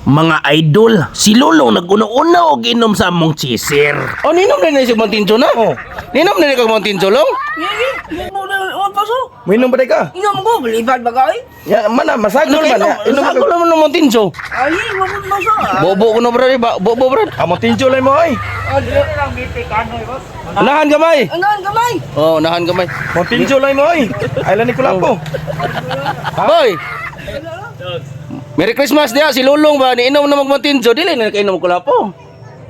Mga idol, si Lolong nag-una-una og inom sa among chisir. Oh, ninom na ni si Mountain Dew na? Oh. Ninom na ni kag Mountain Dew long? Hindi mo na paso. Mainom ba ka? Inom ko, balibad ba kayo? Ya, mana masagol man ya. Inom Ako ka. naman ng Mountain Dew. Ay, wala mo paso. Bobo ko na bro, bobo bro. Amo tinjo lay mo ay. Nahan gamay. Ano ang kamay? Oh, nahan gamay. Mo tinjo lay mo ay. Ay lan ni kulapo. Boy. Merry Christmas dia si Lulong ba niinom na mag-Mountain Dew dili na kainom ko lapo.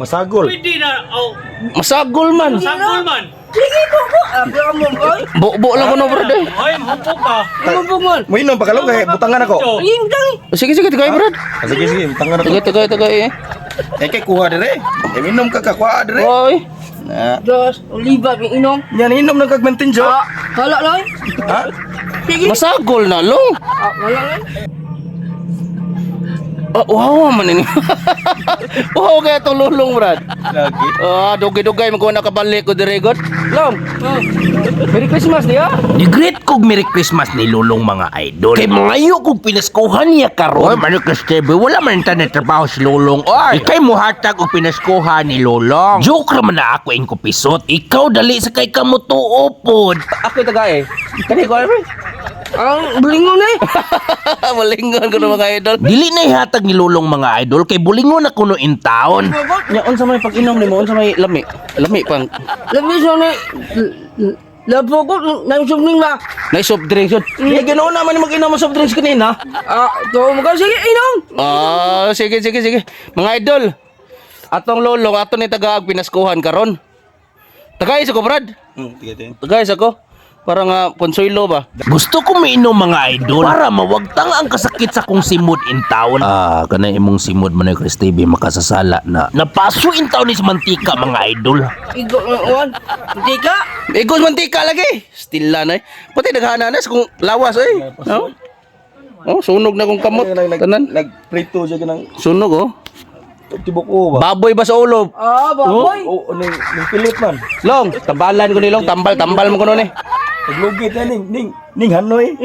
Masagol. Pwede na, oh, Masagol man. sagol man. Sige po ko. Pero mo boy. Bobo lang ko no bro. Oy, mupok ka. Ano po mo? Mainom pa kalong kay butangan ako. Ayun dai. Sige sige tagay bro. Sige sige, butangan ako. Tagay. Kay kuha dire. Mainom ka kuha dire. Oy. Na. Dos, oliva may inom. Yan inom ng kag tinjo. Hala lang. Ha? Sige. Masagol na long. Hala lang. Oh, wow man ini. Wow kaya tong Lulong bro. Lagi. Dugay-dugay magkuha na kabalik ko dire god. Long. Merry Christmas dia. Ni-greet kog Merry Christmas ni Lolong mga idol. Kay mangayo kog pinaskuhan niya karon. Oy, Manny Cristebe, wala man na trabaho si Lolong. Oy, ikay mo hatag og pinaskuhan ni Lolong. Joke raman na ako ko pisot. Ikaw dali sa kay kamo tuopod. Ako tagay. Kani ko ay. Ang bulingon eh. Malingon ko na mga idol. Dili na ihatag ni Lolong mga idol kay bulingon na kuno in town. Nya unsa may pag-inom nimo? Unsa may lami? Lami pang Labi sa ni. Labo ko nang sumning na. na soft drinks yun. Ginoon naman yung mag-inom ng soft drinks kanina. To mo ka sige inom. Sige. Mga idol. Atong Lolong ato ni tagaag pinaskuhan karon. Tagay sa ko, Brad. Tige. Tagay sa ko. Para nga konsuelo ba? Gusto ko mainom mga idol para mawagtang ang kasakit sa kong simod in town. Kanay imong simod man ni Cristebe makasasala na. Napaso in town is mantika mga idol. Igo on. Hindi ka. Igos mantika lagi. Stilla na eh. Pati naghananas kung lawas eh. No? Oh, sunog na kong kamot. Tanan. Nagprito siya kanang Sunog oh. tibok o ba? Baboy ba sa ulo? Baboy. O ning pilit man. Long, tambalan ko ni Long. Tambal mo ko nun eh. Naglugit na ning Hanoy.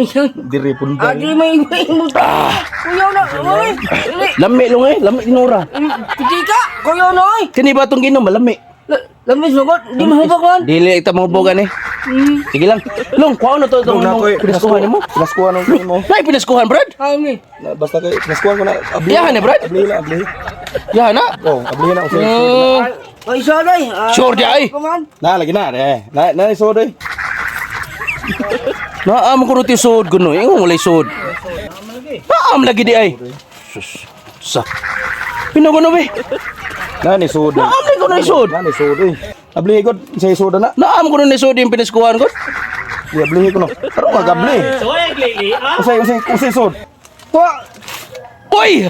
Dire punda. Adi may mo. Kuya na. Oy. Lami Long eh. Lami tinura. Hindi ka. Kuya na oy. Kani ba itong ginom? Malami. Lamis sugot. Di mo ba kon? Dili ita mahubogan eh. Sige lang. Long, kuha na to itong pinaskuhan mo. Pinaskuhan mo. Nay, pinaskuhan, Brad. Kami. Basta kay pinaskuhan ko na. Yahan eh, Brad. Abli. Yahan na. Oh, abli na ako. Ay sorry. Sure di ay. Come on. Na lagi na eh. Na soday. Naam ko ruti sud kuno. Ingon walay sud. Naam lagi di ay. Sus. Sa. Pinagono be. Na ni soday. Naam ni ko na sud. Na ni soday. Abli ko sa soda na. Naam ko ni sud yung pinaskuhan ko. Di abli ko no. Pero magabli. So, ay, Lili, ah? Usay sod. Oy!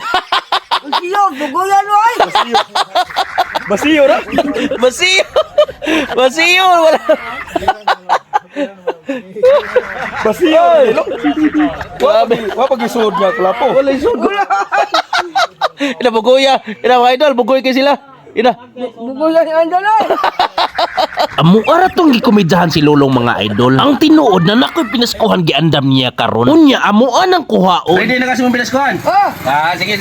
Siyo, bugoyan mo ay. Basiyo ra. Basiyo. Basiyo wala. Basiyo. Wa pag isod nga kulapo. Wala sud. Ina bugoya. Ina mga idol, bugoy kay sila. Ina. Bugoyan ang dalay. Amo ara tong gikomedyahan si Lolong mga idol. Ang tinuod na nakoy pinaskuhan giandam niya karon. Unya amuan ang kuhaon. Ready na kasi mong pinaskuhan? Sige.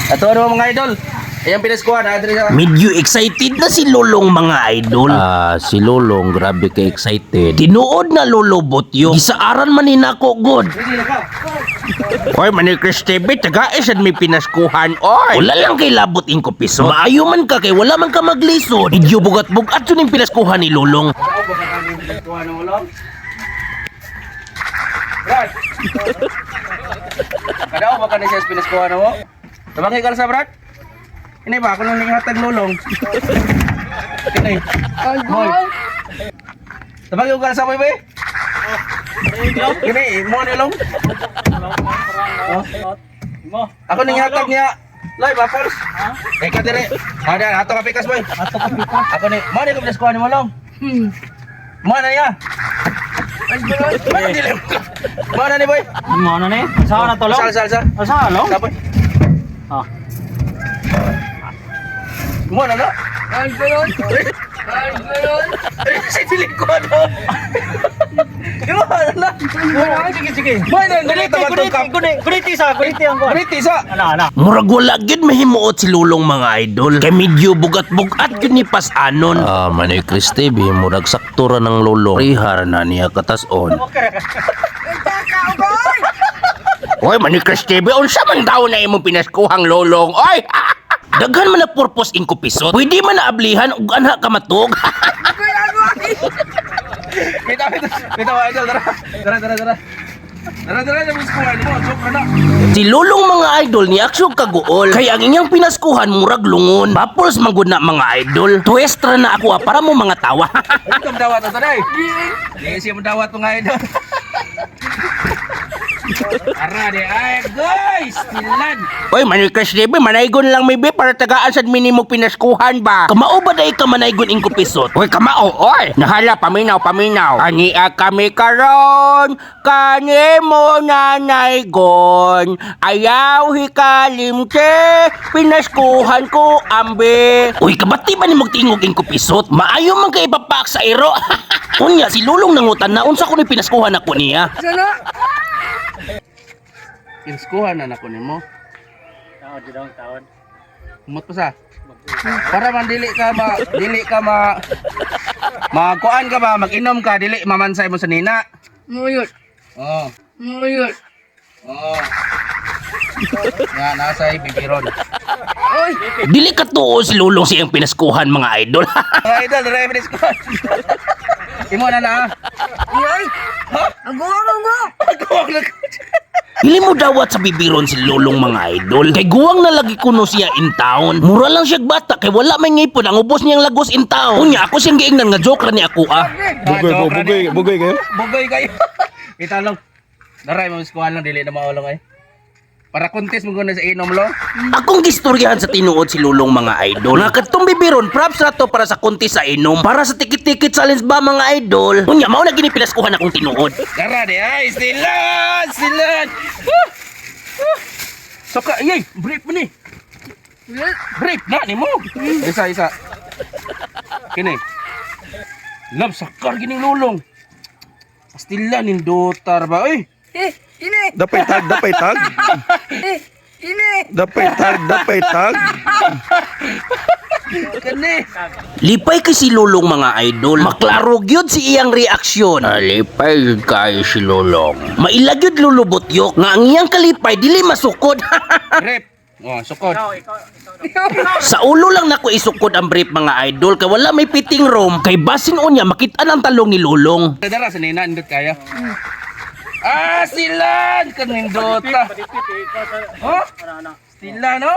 Ato ano mga idol? Ayan pinaskuhan, adre sa. Medyo excited na si Lolong mga idol. Si Lolong grabe ka excited. Tinuod na lolobot yo. Gisaaran man ni nako god. Oy, Manny Cristebe, tagaisad may pinaskuhan. Oy, wala lang kay labot in ko piso. Maayo man ka kay wala man ka maglisod. Medyo bugat-bugat yun yung pinaskuhan ni Lolong. Brad. Kada ba ka na siya pinaskuhan mo? Tabangay ka sa Brad? Ini ba ako nang ninghatag Lolong? Kini. Boy. Tabangay ka sa boy be? Kini mo ni Long. Ako ninghatag niya. Loy, Bapols. Eh ka dire. Ada ato ka pikas boy. Ako ni mo ni ko pinaskuhan mo Long. Mo na ya. Mana ni boy? Mana ni? Saan na to, Long? Sal. Saan, Long? Dapat. Ah. Mana na? Ay gayon. Sa silikod. Imo na. Sige, sige. Boy na dili ta magtungkap. Kuniti ang ko. Briti sa. Ana. Murag wala gid mahimuot si Lulong mga idol. Kay medyo bugat-bugat gid ni pas-anon. Manay Chris TV, murag saktura ng Lulong. Rihar na niya katas-on. Oy, Manay Chris TV, unsa man daw na imong pinaskuhang Lulong? Oy! Daghan man na purpose in kupisot. Pwede man na ablihan ug anha ka matug. Kita idol dara. Dara miss ko mo, joke na. Si Lulong mga idol ni aksyon kaguol. Kaya ang inyang pinaskuhan murag lungon. Bapuls manggod na mga idol. Tuwestra na ako para mo mga tawa. Ito dawat to day. Di siya dawat mga idol. Ara de ay guys, tilan. Oy, Manay Chris TV, manaygon lang may be para tagaan sad minimo pinaskuhan ba? Kamao ba day ka manaygon ing kupisot? Oy, kamao, oy. Nahala paminaw. Ania kami karon, kanimo nanaygon. Ayaw hikalim ke, pinaskuhan ko ambe. Uy, kabati ba ni magtingog ing kupisot? Maayo man kay ipapak sa iro. Unya si Lulong nangutan na unsa ko ni pinaskuhan ako niya. Sana. Kinskuhan na nako nimo. Taon. Umot pa sa. Para man dili ka magkuan ka ba, mag-inom ka, dili mamansay mo sa nina. Muyot. Oh. Muyot. Oh. Nga, nasa bibiron. Oy. Dili ka tuo si Lulong siyang pinaskuhan mga idol. Mga idol, reference ko. Imo na na. Ay. Ha? Ako. Agawag na. Hili mo dawat sa bibiron si Lulong mga idol. Kay guwang na lagi kuno siya in town. Mura lang siya bata kay wala may ngipon ang ubos niyang lagos in town. Unya ako siyang giingnan nga joke ra ni ako ah. Bugoy kayo? Bugoy kayo. Kita lang. Daray mo iskuhan lang, dili na maulong ay. Para contest mo guna sa inom lo. Akong gistoryahan sa tinuod si Lulong mga idol. Nga katong bibiron props na to para sa contest sa inom. Para sa tikit-tikit challenge ba mga idol. Unya mao na gini pinaskuhan akong tinuod. Dara de ay, silan. Soka, yay, brief mo ni. Brief na ni mo. Isa. Kini. Love sakar gining Lulong. Pastila nin dotar ba oy. Ini. Dapay tag. Ini. Dapay tag. Kani. Lipay kay si Lulong mga idol. Maklaro gyud si iyang reaksyon. Lipay kay si Lulong. Mailag gyud lulubot yok nga ang iyang kalipay dili masukod. Brief. Oh, sukod. Sa ulo lang nako isukod ang brief mga idol kay wala may fitting room. Kay basin unya makit-an ang talong ni Lulong. Dara sa nina indot kaya. Silan kaning dota. Oh? Sila no?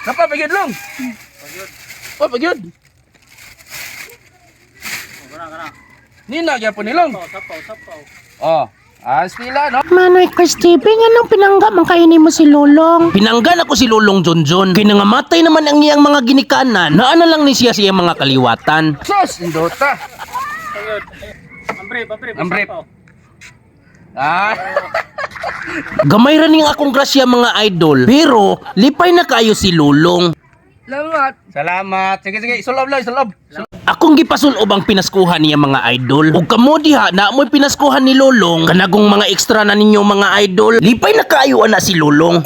Napa pagyud long? Oh, pagyud. Nina gyapon ni long. Oh, sila no? Manoy Chris TV, anong pinangga man kayo ni mo si Lulong? Pinanggan ako si Lulong Jonjon. Kaya nangamatay naman ang iyang mga ginikanan. Naana lang ni siya siyang mga kaliwatan. Sus, indota. Ambrip. Gamay ra ning akong grasya mga idol. Pero, lipay na kayo si Lulong. Salamat. Sige, isulob lang, isulob. Akong gipasulob ang pinaskuhan niya mga idol. Ug kamo diha na mo'y pinaskuhan ni Lulong. Kanagong mga extra na ninyo mga idol. Lipay na kayo ana si Lulong.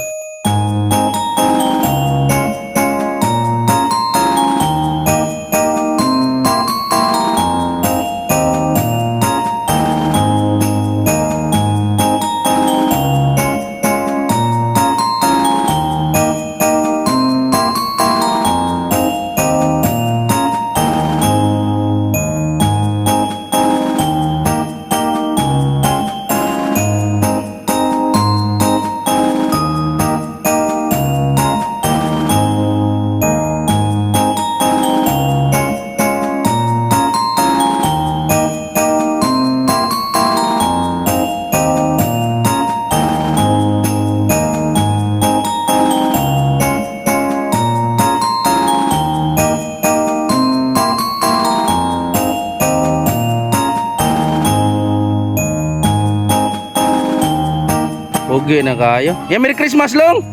Pogi na kayo. Yeah, Merry Christmas long.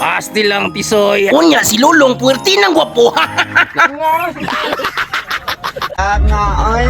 Asti lang tisoy. Unya si Lulong puwerti ng gwapo. Nga ay.